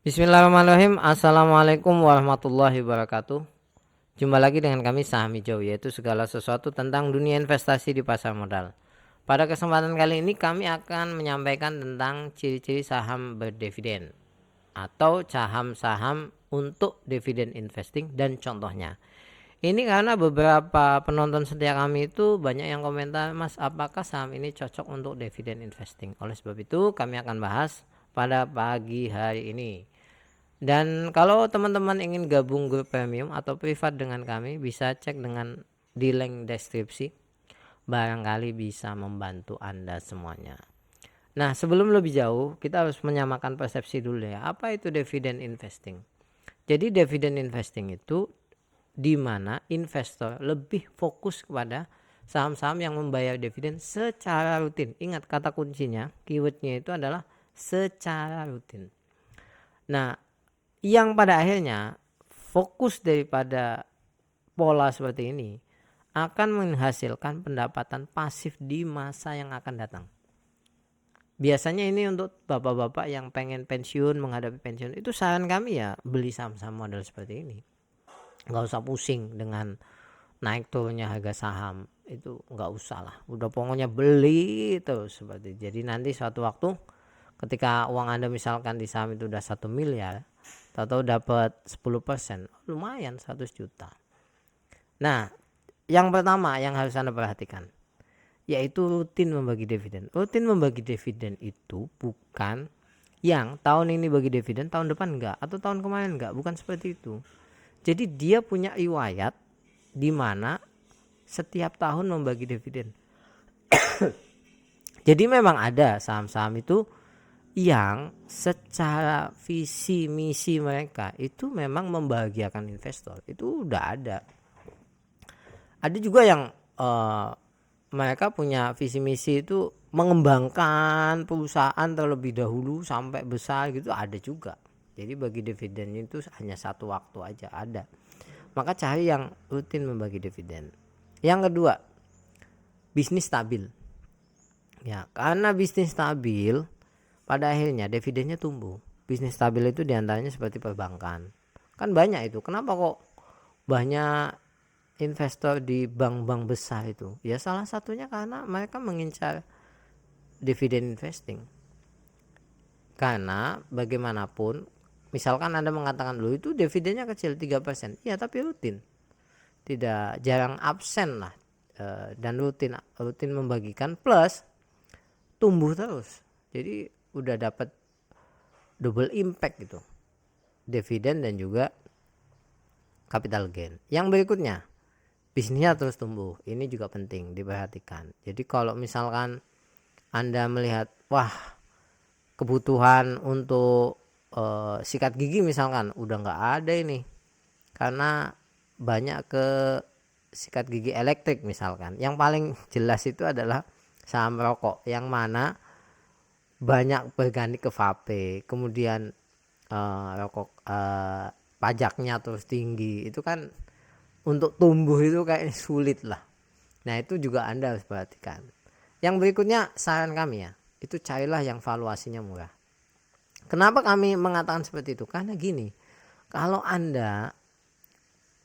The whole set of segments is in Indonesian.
Bismillahirrahmanirrahim. Assalamualaikum warahmatullahi wabarakatuh. Jumpa lagi dengan kami Saham Hijau, yaitu segala sesuatu tentang dunia investasi di pasar modal. Pada kesempatan kali ini kami akan menyampaikan tentang ciri-ciri saham berdividen atau saham-saham untuk dividen investing dan contohnya. Ini karena beberapa penonton setia kami itu banyak yang komentar, "Mas, apakah saham ini cocok untuk dividen investing?" Oleh sebab itu kami akan bahas pada pagi hari ini. Dan kalau teman-teman ingin gabung grup premium atau privat dengan kami, bisa cek dengan di link deskripsi. Barangkali bisa membantu Anda semuanya. Nah, sebelum lebih jauh, kita harus menyamakan persepsi dulu ya. Apa itu dividen investing? Jadi dividen investing itu di mana investor lebih fokus kepada saham-saham yang membayar dividen secara rutin. Ingat kata kuncinya, keywordnya itu adalah secara rutin. Nah, yang pada akhirnya fokus daripada pola seperti ini akan menghasilkan pendapatan pasif di masa yang akan datang. Biasanya ini untuk bapak-bapak yang pengen pensiun, menghadapi pensiun, itu saran kami ya beli saham-saham model seperti ini. Nggak usah pusing dengan naik turunnya harga saham, itu nggak usah lah. Udah pokoknya beli terus seperti. Jadi nanti suatu waktu ketika uang Anda misalkan di saham itu udah 1 miliar, tahu-tahu dapat 10%, lumayan 100 juta. Nah, yang pertama yang harus Anda perhatikan yaitu rutin membagi dividen. Rutin membagi dividen itu bukan yang tahun ini bagi dividen, tahun depan enggak, atau tahun kemarin enggak, bukan seperti itu. Jadi dia punya riwayat di mana setiap tahun membagi dividen. Jadi memang ada saham-saham itu yang secara visi misi mereka itu memang membahagiakan investor, itu udah ada. Ada juga yang mereka punya visi misi itu mengembangkan perusahaan terlebih dahulu sampai besar gitu, ada juga. Jadi bagi dividen itu hanya satu waktu aja ada. Maka cari yang rutin membagi dividen. Yang kedua, bisnis stabil. Ya, karena bisnis stabil pada akhirnya dividennya tumbuh. Bisnis stabil itu diantaranya seperti perbankan. Kan banyak itu. Kenapa kok banyak investor di bank-bank besar itu? Ya salah satunya karena mereka mengincar dividen investing. Karena bagaimanapun, misalkan Anda mengatakan dulu itu dividennya kecil 3%. Ya tapi rutin. Tidak jarang absen lah. Dan rutin membagikan plus tumbuh terus. Jadi udah dapat double impact gitu, dividen dan juga capital gain. Yang berikutnya, bisnisnya terus tumbuh. Ini juga penting diperhatikan. Jadi kalau misalkan Anda melihat, wah, kebutuhan untuk sikat gigi misalkan udah nggak ada ini karena banyak ke sikat gigi elektrik misalkan. Yang paling jelas itu adalah saham rokok, yang mana banyak berganti ke vape, kemudian rokok pajaknya terus tinggi, itu kan untuk tumbuh itu kayak sulit lah. Nah itu juga Anda harus perhatikan. Yang berikutnya saran kami ya, itu carilah yang valuasinya murah. Kenapa kami mengatakan seperti itu? Karena gini, kalau Anda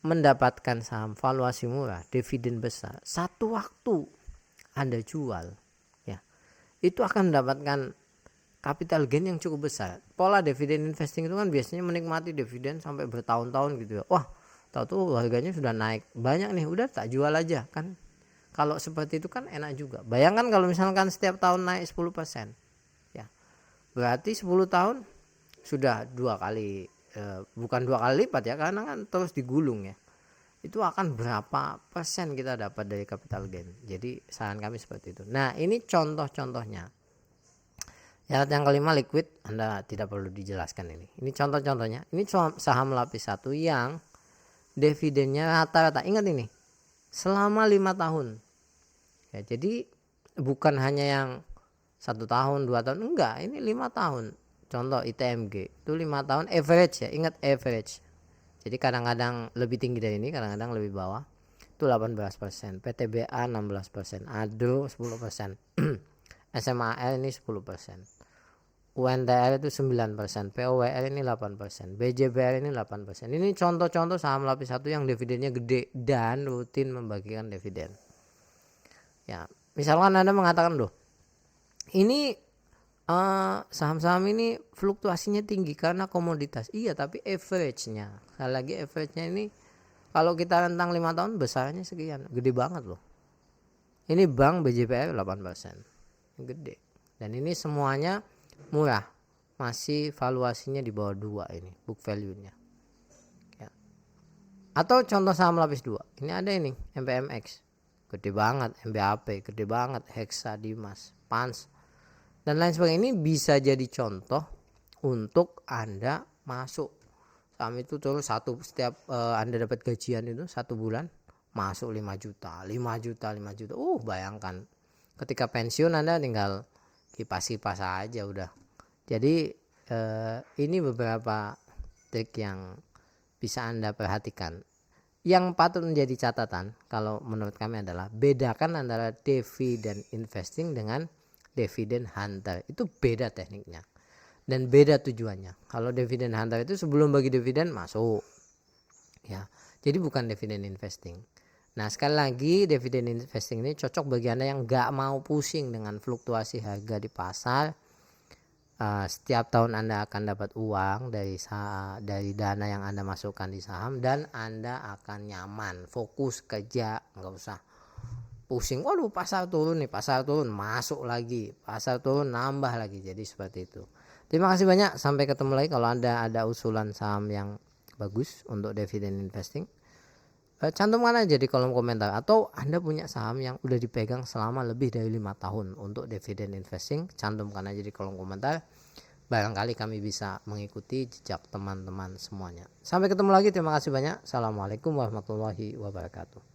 mendapatkan saham valuasi murah, dividen besar, satu waktu Anda jual, ya, itu akan mendapatkan capital gain yang cukup besar. Pola dividen investing itu kan biasanya menikmati dividen sampai bertahun-tahun gitu ya. Wah, tahu-tahu harganya sudah naik banyak nih, udah tak jual aja kan. Kalau seperti itu kan enak juga. Bayangkan kalau misalkan setiap tahun naik 10%. Ya. Berarti 10 tahun sudah dua kali, bukan dua kali lipat ya, karena kan terus digulung ya. Itu akan berapa persen kita dapat dari capital gain. Jadi saran kami seperti itu. Nah, ini contoh-contohnya. Yang kelima, liquid, Anda tidak perlu dijelaskan ini. Ini contoh-contohnya. Ini saham lapis satu yang dividennya rata-rata. Ingat ini, selama 5 tahun. Ya, jadi bukan hanya yang 1 tahun, 2 tahun, enggak. Ini 5 tahun. Contoh ITMG itu 5 tahun average ya. Ingat average. Jadi kadang-kadang lebih tinggi dari ini, kadang-kadang lebih bawah. Itu 18%, PTBA 16%, ADO 10%, SMAL ini 10%. UNTR itu 9%, POWR ini 8%, BJBR ini 8%. Ini contoh-contoh saham lapis 1 yang dividennya gede dan rutin membagikan dividen. Ya, misalkan Anda mengatakan loh, ini saham-saham ini fluktuasinya tinggi karena komoditas. Iya, tapi average-nya, sekali lagi average-nya ini kalau kita rentang 5 tahun besarnya sekian, gede banget loh. Ini bank BJPR 8%, gede. Dan ini semuanya murah, masih valuasinya di bawah 2 ini book value-nya. Ya. Atau contoh saham lapis 2, ini ada ini MPMX, gede banget, MBAP gede banget, Hexa, Dimas, Pans dan lain sebagainya. Ini bisa jadi contoh untuk Anda masuk saham itu terus setiap Anda dapat gajian itu 1 bulan masuk 5 juta. Bayangkan ketika pensiun Anda tinggal kipas-kipas aja udah. Jadi ini beberapa trik yang bisa Anda perhatikan. Yang patut menjadi catatan kalau menurut kami adalah bedakan antara dividen investing dengan dividen hunter. Itu beda tekniknya dan beda tujuannya. Kalau dividen hunter itu sebelum bagi dividen masuk, ya, jadi bukan dividen investing. Nah, sekali lagi dividen investing ini cocok bagi Anda yang nggak mau pusing dengan fluktuasi harga di pasar. Setiap tahun Anda akan dapat uang dari dana yang Anda masukkan di saham dan Anda akan nyaman, fokus kerja, nggak usah pusing. Waduh, pasar turun nih, pasar turun masuk lagi, pasar turun nambah lagi. Jadi seperti itu. Terima kasih banyak, sampai ketemu lagi. Kalau Anda ada usulan saham yang bagus untuk dividen investing, cantumkan aja di kolom komentar. Atau Anda punya saham yang udah dipegang selama lebih dari 5 tahun untuk dividen investing, cantumkan aja di kolom komentar. Barangkali kami bisa mengikuti jejak teman-teman semuanya. Sampai ketemu lagi, terima kasih banyak. Assalamualaikum warahmatullahi wabarakatuh.